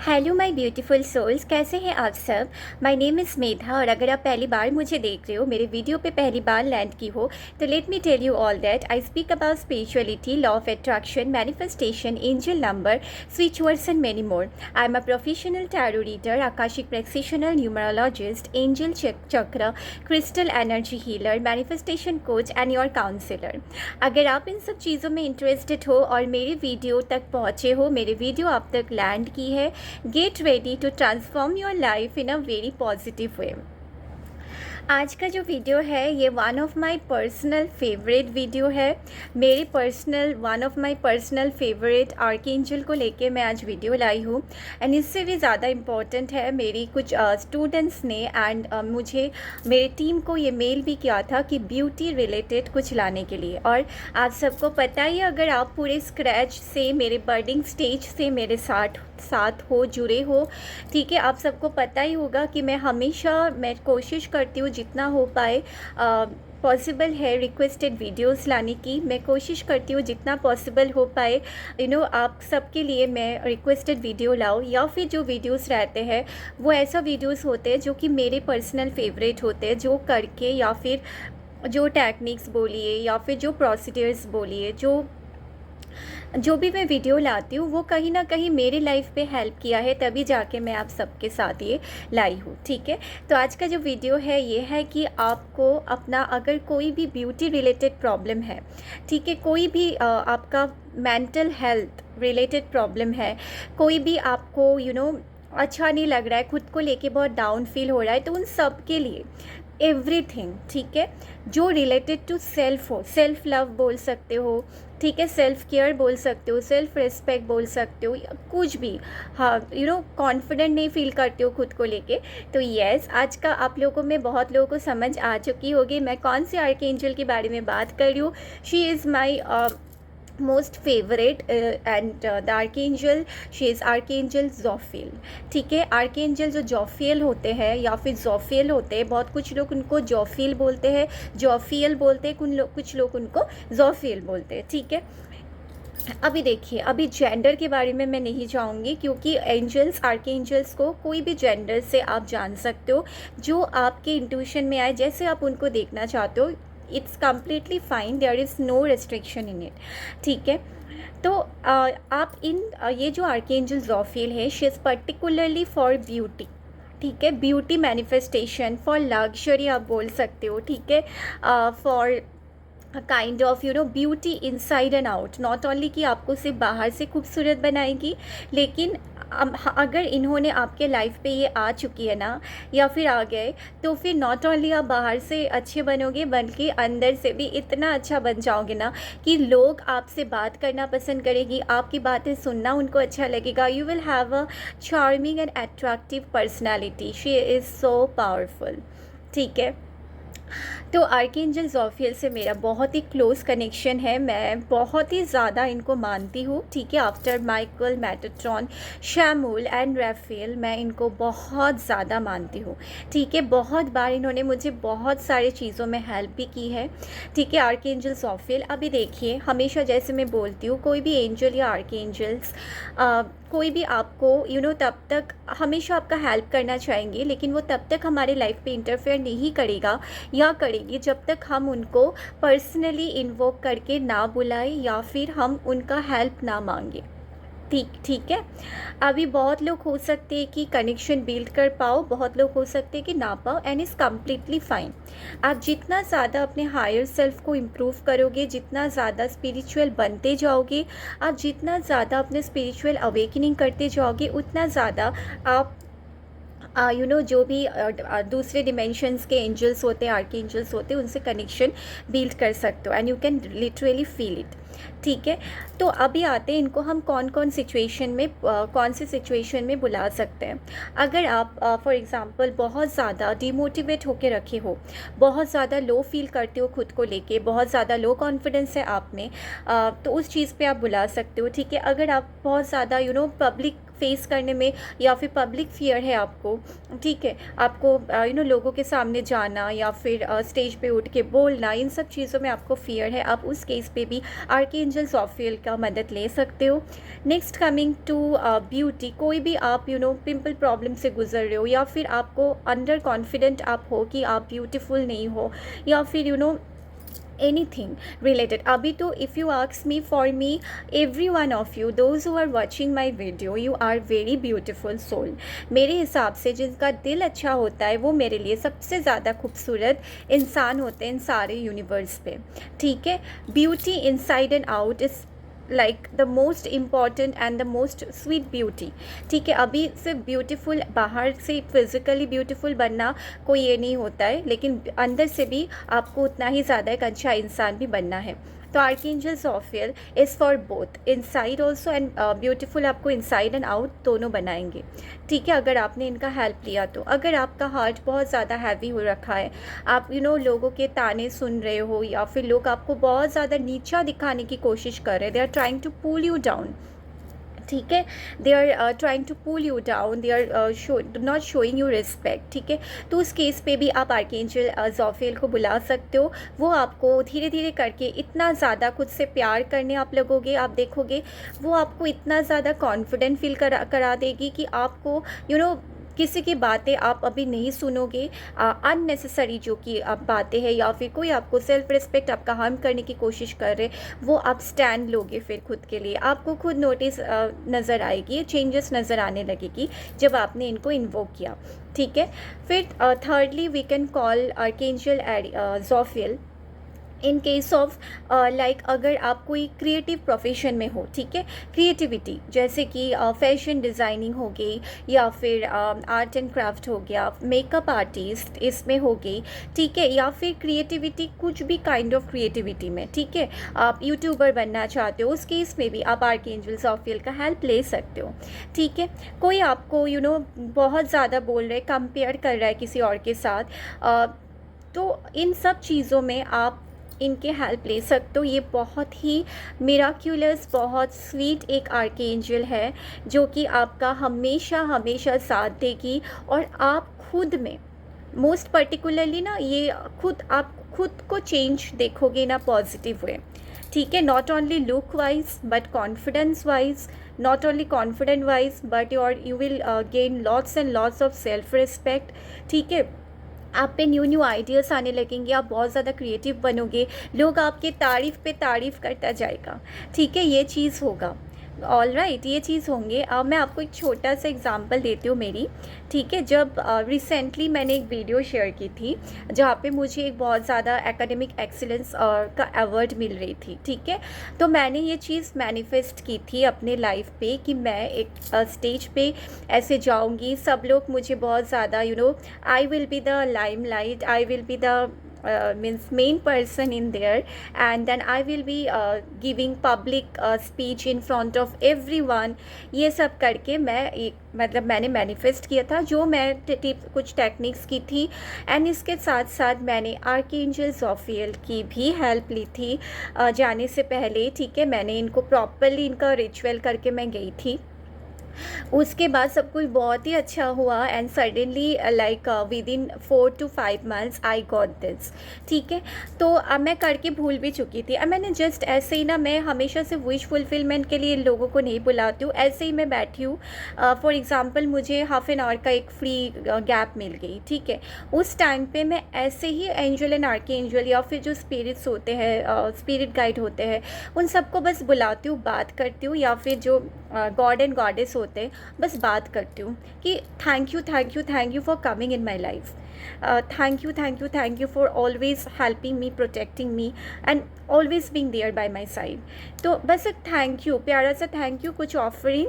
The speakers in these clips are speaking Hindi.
हेलो माय ब्यूटीफुल सोल्स, कैसे हैं आप सब। माय नेम इज़ मेधा और अगर आप पहली बार मुझे देख रहे हो, मेरे वीडियो पे पहली बार लैंड की हो, तो let me tell you all that I speak about spirituality, law of attraction, manifestation, angel number, switch words and many more. I am a professional tarot reader, Akashic practitioner, numerologist, angel chakra, crystal energy healer, manifestation coach and your counsellor. अगर आप इन सब चीज़ों में इंटरेस्टेड हो और मेरे वीडियो तक पहुँचे हो, मेरे वीडियो आप तक लैंड की है, get ready to transform your life in a very positive way। आज का जो वीडियो है ये one of my personal favourite video है। मेरे personal one of my personal favourite archangel को लेके मैं आज वीडियो लाई हूँ। एंड इससे भी ज़्यादा इम्पॉर्टेंट है, मेरी कुछ स्टूडेंट्स ने एंड मुझे मेरे टीम को ये मेल भी किया था कि ब्यूटी रिलेटेड कुछ लाने के लिए। और आप सबको पता ही, अगर आप पूरे स्क्रैच से मेरे बर्डिंग स्टेज से मेरे साथ हो, जुड़े हो, ठीक है, आप सबको पता ही होगा कि मैं कोशिश करती हूँ जितना हो पाए पॉसिबल है रिक्वेस्टेड वीडियोस लाने की। मैं कोशिश करती हूँ जितना पॉसिबल हो पाए आप सबके लिए मैं रिक्वेस्टेड वीडियो लाऊं, या फिर जो वीडियोस रहते हैं वो ऐसा वीडियोस होते हैं जो कि मेरे पर्सनल फेवरेट होते हैं, जो करके या फिर जो टेक्निक्स बोलिए या फिर जो प्रोसीड्यूर्स बोलिए, जो भी मैं वीडियो लाती हूँ वो कहीं ना कहीं मेरी लाइफ पे हेल्प किया है, तभी जाके मैं आप सबके साथ ये लाई हूँ। ठीक है, तो आज का जो वीडियो है ये है कि आपको अपना अगर कोई भी ब्यूटी रिलेटेड प्रॉब्लम है, ठीक है, कोई भी आपका मेंटल हेल्थ रिलेटेड प्रॉब्लम है, कोई भी आपको अच्छा नहीं लग रहा है, खुद को लेके बहुत डाउन फील हो रहा है, तो उन सब के लिए एवरीथिंग, ठीक है, जो रिलेटेड टू सेल्फ हो, सेल्फ लव बोल सकते हो, ठीक है, सेल्फ केयर बोल सकते हो, सेल्फ रिस्पेक्ट बोल सकते हो, या कुछ भी, हाँ, कॉन्फिडेंट नहीं फील करते हो खुद को लेके, तो यस, आज का आप लोगों में बहुत लोगों को समझ आ चुकी होगी मैं कौन से आर्कएंजल के बारे में बात कर रही हूँ। She is my most favourite and the archangel, she is archangel Jophiel. ठीक है, आर्कएंजल जो जोफियल होते हैं या फिर जोफियल होते हैं, बहुत कुछ लोग उनको जोफियल बोलते हैं, जोफियल बोलते हैं, कुछ लोग उनको जोफियल बोलते हैं। ठीक है, अभी देखिए, अभी जेंडर के बारे में मैं नहीं जाऊंगी, क्योंकि एंजल्स, आर्कएंजल्स को कोई भी जेंडर से आप जान सकते हो, जो आपके इंट्यूशन में आए, जैसे आप उनको देखना चाहते हो, it's completely fine, there is no restriction in it. ठीक है, तो आप ये जो आर्कएंजल जोफियल है, she is particularly for beauty. ठीक है, ब्यूटी मैनिफेस्टेशन, फॉर लग्जरी आप बोल सकते हो। ठीक है, for kind of beauty inside and out, not only कि आपको सिर्फ बाहर से खूबसूरत बनाएगी, लेकिन अगर इन्होंने आपके लाइफ पे ये आ चुकी है ना, या फिर आ गए, तो फिर नॉट ओनली आप बाहर से अच्छे बनोगे, बल्कि अंदर से भी इतना अच्छा बन जाओगे ना कि लोग आपसे बात करना पसंद करेगी, आपकी बातें सुनना उनको अच्छा लगेगा। You will have a charming and attractive personality, she is so powerful. ठीक है, तो आर्कएंजल जोफियल से मेरा बहुत ही क्लोज कनेक्शन है, मैं बहुत ही ज़्यादा इनको मानती हूँ। ठीक है, after Michael, Metatron, Chamuel and Raphael, मैं इनको बहुत ज़्यादा मानती हूँ। ठीक है, बहुत बार इन्होंने मुझे बहुत सारी चीज़ों में हेल्प भी की है। ठीक है, आर्कएंजल जोफियल, अभी देखिए, हमेशा जैसे मैं बोलती हूँ, कोई भी एंजल या आर्कएंजल्स कोई भी आपको तब तक हमेशा आपका हेल्प करना चाहेंगे, लेकिन वो तब तक हमारे लाइफ पे इंटरफेयर नहीं करेगा या करेगी जब तक हम उनको पर्सनली इन्वोक करके ना बुलाएं या फिर हम उनका हेल्प ना मांगे। ठीक है, अभी बहुत लोग हो सकते हैं कि कनेक्शन बिल्ड कर पाओ, बहुत लोग हो सकते हैं कि ना पाओ, एंड इज़ कम्प्लीटली फाइन। आप जितना ज़्यादा अपने हायर सेल्फ को इम्प्रूव करोगे, जितना ज़्यादा स्पिरिचुअल बनते जाओगे, आप जितना ज़्यादा अपने स्पिरिचुअल अवेकनिंग करते जाओगे, उतना ज़्यादा आप जो भी दूसरे डिमेंशंस के एंजल्स होते हैं, आर्कएंजल्स होते हैं, उनसे कनेक्शन बिल्ड कर सकते हो, and you can literally feel it. ठीक है, तो अभी आते हैं इनको हम कौन से सिचुएशन में बुला सकते हैं। अगर आप फॉर एग्ज़ाम्पल बहुत ज़्यादा डिमोटिवेट होकर रखे हो, बहुत ज़्यादा लो फील करते हो खुद को लेके, बहुत ज़्यादा लो कॉन्फिडेंस है आप में, तो उस चीज़ पे आप बुला सकते हो। ठीक है, अगर आप बहुत ज़्यादा पब्लिक फेस करने में, या फिर पब्लिक फियर है आपको, ठीक है, आपको लोगों के सामने जाना या फिर स्टेज पे उठ के बोलना, इन सब चीज़ों में आपको फियर है, आप उस केस पे भी आर्कएंजल ज़ोफियल का मदद ले सकते हो। नेक्स्ट कमिंग टू ब्यूटी, कोई भी आप पिंपल प्रॉब्लम से गुजर रहे हो, या फिर आपको अंडर कॉन्फिडेंट आप हो कि आप ब्यूटीफुल नहीं हो, या फिर anything related, अभी तो if you ask me, for me, every one of you, those who are watching my video, you are very beautiful soul। मेरे हिसाब से जिनका दिल अच्छा होता है वो मेरे लिए सबसे ज़्यादा खूबसूरत इंसान होते हैं इन सारे यूनिवर्स पे, ठीक है। Beauty inside and out is like the most important and the most sweet beauty, ठीक है। अभी सिर्फ ब्यूटीफुल बाहर से फिज़िकली ब्यूटीफुल बनना कोई ये नहीं होता है, लेकिन अंदर से भी आपको उतना ही ज़्यादा एक अच्छा इंसान भी बनना है। तो archangel Jophiel is for both inside also and beautiful, आपको इनसाइड एंड आउट दोनों बनाएंगे, ठीक है, अगर आपने इनका हेल्प लिया तो। अगर आपका हार्ट बहुत ज़्यादा हैवी हो रखा है, आप लोगों के ताने सुन रहे हो, या फिर लोग आपको बहुत ज़्यादा नीचा दिखाने की कोशिश कर रहे हैं, they are trying to pull you down, ठीक है, they are trying to pull you down, they are not showing you respect, ठीक है। तो उस केस पे भी आप आर्कएंजल ज़ोफियल को बुला सकते हो। वो आपको धीरे धीरे करके इतना ज़्यादा खुद से प्यार करने आप लगोगे, आप देखोगे वो आपको इतना ज़्यादा कॉन्फिडेंट फील करा देगी कि आपको किसी की बातें आप अभी नहीं सुनोगे, अननेसेसरी जो कि आप बातें हैं, या फिर कोई आपको सेल्फ रिस्पेक्ट आपका हार्म करने की कोशिश कर रहे, वो आप स्टैंड लोगे फिर खुद के लिए, आपको खुद नोटिस नज़र आएगी, चेंजेस नज़र आने लगेगी जब आपने इनको इन्वोक किया, ठीक है। फिर thirdly we can call archangel Jophiel in case of like अगर आप कोई क्रिएटिव प्रोफेशन में हो, ठीक है, क्रिएटिविटी जैसे कि फैशन डिज़ाइनिंग हो गई, या फिर आर्ट एंड क्राफ्ट हो गया, मेकअप आर्टिस्ट इसमें हो गई, ठीक है, या फिर क्रिएटिविटी कुछ भी काइंड ऑफ क्रिएटिविटी में, ठीक है, आप यूट्यूबर बनना चाहते हो, उस केस में भी आप आर्कएंजल ज़ोफियल का हेल्प ले सकते हो, ठीक है। कोई आपको बहुत ज़्यादा बोल रहे, कंपेयर कर रहा है किसी और के साथ, तो इन सब चीज़ों में आप इनके हेल्प ले सकते हो। ये बहुत ही मिराक्यूलस, बहुत स्वीट एक आर्कएंजल है जो कि आपका हमेशा हमेशा साथ देगी, और आप खुद में मोस्ट पर्टिकुलरली ये आप खुद को चेंज देखोगे ना पॉजिटिव वे, ठीक है, not only look wise but confidence wise, not only confident wise but you will gain lots and lots of self respect, ठीक है। आप पे न्यू आइडियाज़ आने लगेंगे, आप बहुत ज़्यादा क्रिएटिव बनोगे, लोग आपके तारीफ़ पे तारीफ़ करता जाएगा, ठीक है, ये चीज़ होगा। ऑल राइट, ये चीज़ होंगे। मैं आपको एक छोटा सा एग्जांपल देती हूँ मेरी, ठीक है। जब रिसेंटली मैंने एक वीडियो शेयर की थी जहाँ पे मुझे एक बहुत ज़्यादा एकेडमिक एक्सीलेंस का अवार्ड मिल रही थी, ठीक है, तो मैंने ये चीज़ मैनिफेस्ट की थी अपने लाइफ पे कि मैं एक स्टेज पे ऐसे जाऊँगी, सब लोग मुझे बहुत ज़्यादा I will be the limelight, I will be the means main person in there, and then I will be giving public speech in front of everyone। ये सब करके मैं एक मैंने मैनिफेस्ट किया था, जो मैं कुछ टेक्निक्स की थी, एंड इसके साथ साथ मैंने आर्कएंजल ज़ोफियल की भी हेल्प ली थी जाने से पहले, ठीक है। मैंने इनको प्रॉपरली इनका रिचुअल करके मैं गई थी। उसके बाद सब कुछ बहुत ही अच्छा हुआ, and suddenly like with in 4 to 5 months I got this, ठीक है। तो अब मैं करके भूल भी चुकी थी। अब मैंने जस्ट ऐसे ही मैं हमेशा से विश फुलफिलमेंट के लिए लोगों को नहीं बुलाती हूँ, ऐसे ही मैं बैठी हूँ। फॉर एग्ज़ाम्पल मुझे हाफ एन आवर का एक फ्री गैप मिल गई, ठीक है, उस टाइम पे मैं ऐसे ही एंजल एंड आर्कएंजल या फिर जो स्पिरिट्स होते हैं, स्पिरिट गाइड होते हैं, उन सबको बस बुलाती हूँ, बात करती हूँ, या फिर जो गॉड एंड गॉडेस होते हैं बस बात करती हूँ कि thank you for coming in my life, thank you for always helping me, protecting me, and always being there by my side. तो बस एक थैंक यू, प्यारा सा थैंक यू, कुछ ऑफरिंग,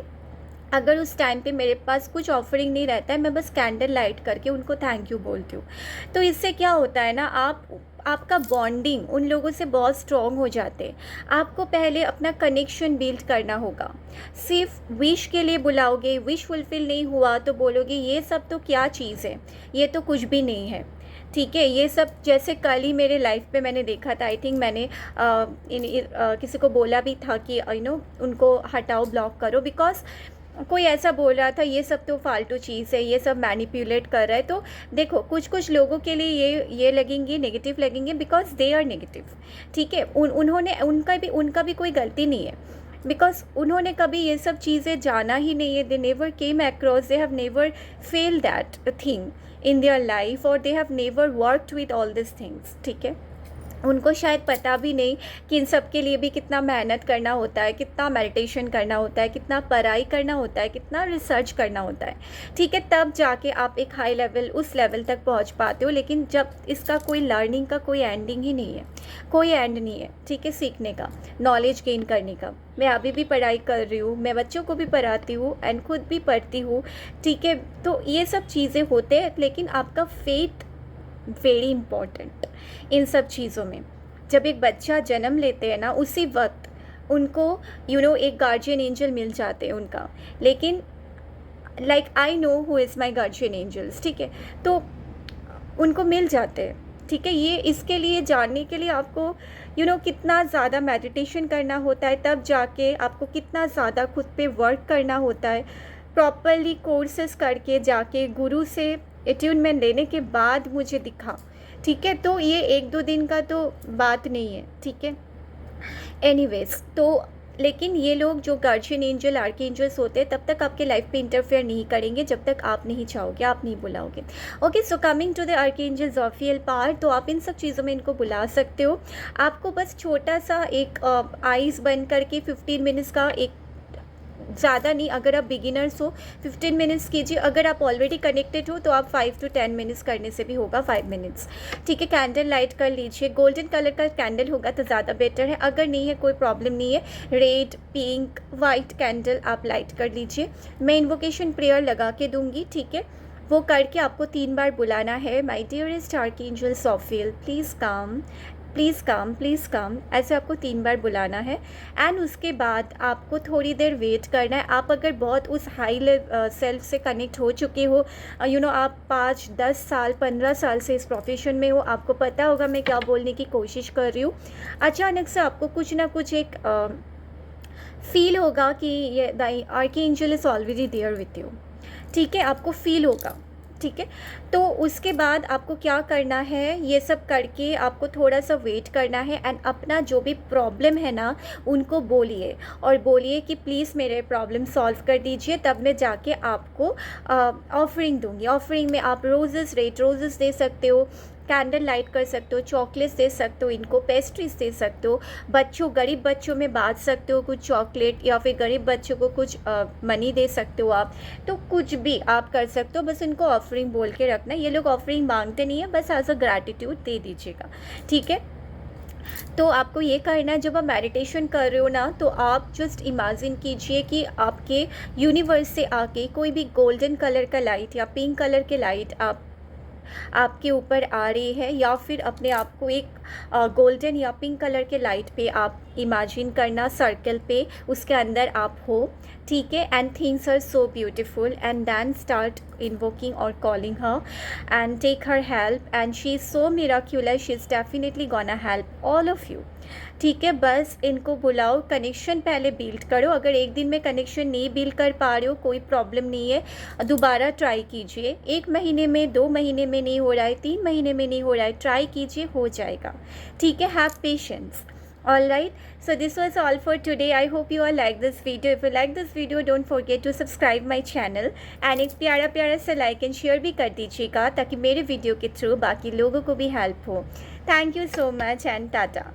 अगर उस टाइम पे मेरे पास कुछ ऑफरिंग नहीं रहता है, मैं बस कैंडल लाइट करके उनको थैंक यू बोलती हूँ। तो इससे क्या होता है ना, आपका बॉन्डिंग उन लोगों से बहुत स्ट्रॉन्ग हो जाते हैं। आपको पहले अपना कनेक्शन बिल्ड करना होगा। सिर्फ विश के लिए बुलाओगे, विश फुलफिल नहीं हुआ तो बोलोगे ये सब तो क्या चीज़ है, ये तो कुछ भी नहीं है, ठीक है। ये सब जैसे कल ही मेरे लाइफ पे मैंने देखा था, आई थिंक मैंने किसी को बोला भी था कि उनको हटाओ, ब्लॉक करो, बिकॉज कोई ऐसा बोल रहा था ये सब तो फालतू चीज़ है, ये सब मैनिपुलेट कर रहा है। तो देखो कुछ कुछ लोगों के लिए ये लगेंगे, नेगेटिव लगेंगे, बिकॉज दे आर नेगेटिव। ठीक है, उन्होंने उनका भी कोई गलती नहीं है, बिकॉज उन्होंने कभी ये सब चीज़ें जाना ही नहीं है। They never came across, they have never fell that thing in their life, और they have never worked with all this things. ठीक है, उनको शायद पता भी नहीं कि इन सब के लिए भी कितना मेहनत करना होता है, कितना मेडिटेशन करना होता है, कितना पढ़ाई करना होता है, कितना रिसर्च करना होता है। ठीक है, तब जाके आप एक हाई लेवल, उस लेवल तक पहुंच पाते हो। लेकिन जब इसका कोई लर्निंग का कोई एंडिंग ही नहीं है, कोई एंड नहीं है। ठीक है, सीखने का, नॉलेज गेन करने का। मैं अभी भी पढ़ाई कर रही हूँ, मैं बच्चों को भी पढ़ाती हूँ एंड खुद भी पढ़ती हूँ। ठीक है, तो ये सब चीज़ें होते हैं, लेकिन आपका फेथ वेरी इम्पॉर्टेंट इन सब चीज़ों में। जब एक बच्चा जन्म लेते हैं ना, उसी वक्त उनको एक गार्जियन एंजल मिल जाते हैं उनका। लेकिन like I know who is my guardian angels. ठीक है, तो उनको मिल जाते हैं। ठीक है, ये इसके लिए जानने के लिए आपको कितना ज़्यादा मेडिटेशन करना होता है, तब जाके आपको कितना ज़्यादा खुद पे वर्क करना होता है, प्रॉपरली कोर्सेस करके जाके गुरु से अट्यूनमेंट लेने के बाद मुझे दिखा। ठीक है, तो ये 1-2 दिन का तो बात नहीं है। ठीक है, एनीवेज, तो लेकिन ये लोग जो गार्जियन एंजल, आर्क एंजल्स होते हैं, तब तक आपके लाइफ पे इंटरफेयर नहीं करेंगे जब तक आप नहीं चाहोगे, आप नहीं बुलाओगे। Okay, so coming to the archangel Zophiel part, तो आप इन सब चीज़ों में इनको बुला सकते हो। आपको बस छोटा सा एक आइज़ बंद करके 15 मिनट्स का, एक ज़्यादा नहीं, अगर आप बिगिनर्स हो 15 मिनट्स कीजिए। अगर आप ऑलरेडी कनेक्टेड हो तो आप 5 to 10 मिनट्स करने से भी होगा, 5 मिनट्स। ठीक है, कैंडल लाइट कर लीजिए। गोल्डन कलर का कैंडल होगा तो ज़्यादा बेटर है, अगर नहीं है कोई प्रॉब्लम नहीं है, रेड, पिंक, वाइट कैंडल आप लाइट कर लीजिए। मैं इन्वोकेशन प्रेयर लगा के दूँगी। ठीक है, वो करके आपको 3 बार बुलाना है, my dearest archangel Zophiel please come, please come, please come, ऐसे आपको 3 बार बुलाना है। एंड उसके बाद आपको थोड़ी देर वेट करना है। आप अगर बहुत उस हाई सेल्फ से कनेक्ट हो चुके हो, आप 5, 10 साल, 15 साल से इस प्रोफेशन में हो, आपको पता होगा मैं क्या बोलने की कोशिश कर रही हूँ। अचानक से आपको कुछ ना कुछ एक फील होगा कि ये the archangel is already there with you. ठीक है, आपको फील होगा। ठीक है, तो उसके बाद आपको क्या करना है, ये सब करके आपको थोड़ा सा वेट करना है एंड अपना जो भी प्रॉब्लम है ना उनको बोलिए, और बोलिए कि प्लीज़ मेरे प्रॉब्लम सॉल्व कर दीजिए। तब मैं जाके आपको ऑफरिंग दूंगी। ऑफरिंग में आप रोज़ेस, रेड रोज़ेस दे सकते हो, कैंडल लाइट कर सकते हो, चॉकलेट्स दे सकते हो, इनको पेस्ट्रीज दे सकते हो, बच्चों, गरीब बच्चों में बांट सकते हो कुछ चॉकलेट, या फिर गरीब बच्चों को कुछ मनी दे सकते हो आप। तो कुछ भी आप कर सकते हो, बस इनको ऑफरिंग बोल के रखना। ये लोग ऑफरिंग मांगते नहीं है, बस एज अ ग्रैटिट्यूड दे दीजिएगा। ठीक है, तो आपको ये करना है, जब आप मेडिटेशन कर रहे हो ना, तो आप जस्ट इमेजिन कीजिए कि आपके यूनिवर्स से आके कोई भी गोल्डन कलर का लाइट या पिंक कलर के लाइट आपके ऊपर आ रही है, या फिर अपने आप को एक गोल्डन या पिंक कलर के लाइट पे आप इमेजिन करना, सर्कल पे, उसके अंदर आप हो। ठीक है, and things are so beautiful, and then start invoking और calling her and take her help, and she is so miraculous, she is definitely gonna help all of you. ठीक है, बस इनको बुलाओ, कनेक्शन पहले बिल्ड करो। अगर एक दिन में कनेक्शन नहीं बिल्ड कर पा रहे हो, कोई प्रॉब्लम नहीं है, दोबारा ट्राई कीजिए। 1 महीने में, 2 महीने में नहीं हो रहा है, 3 महीने में नहीं हो रहा है, ट्राई कीजिए, हो जाएगा। ठीक है, have patience. Alright, so this was all for today. I hope you all like this video. If you like this video, don't forget to subscribe my channel and एक प्यारा प्यारा सा लाइक एंड शेयर भी कर दीजिएगा, ताकि मेरे वीडियो के थ्रू बाकी लोगों को भी हेल्प हो। Thank you so much and Tata.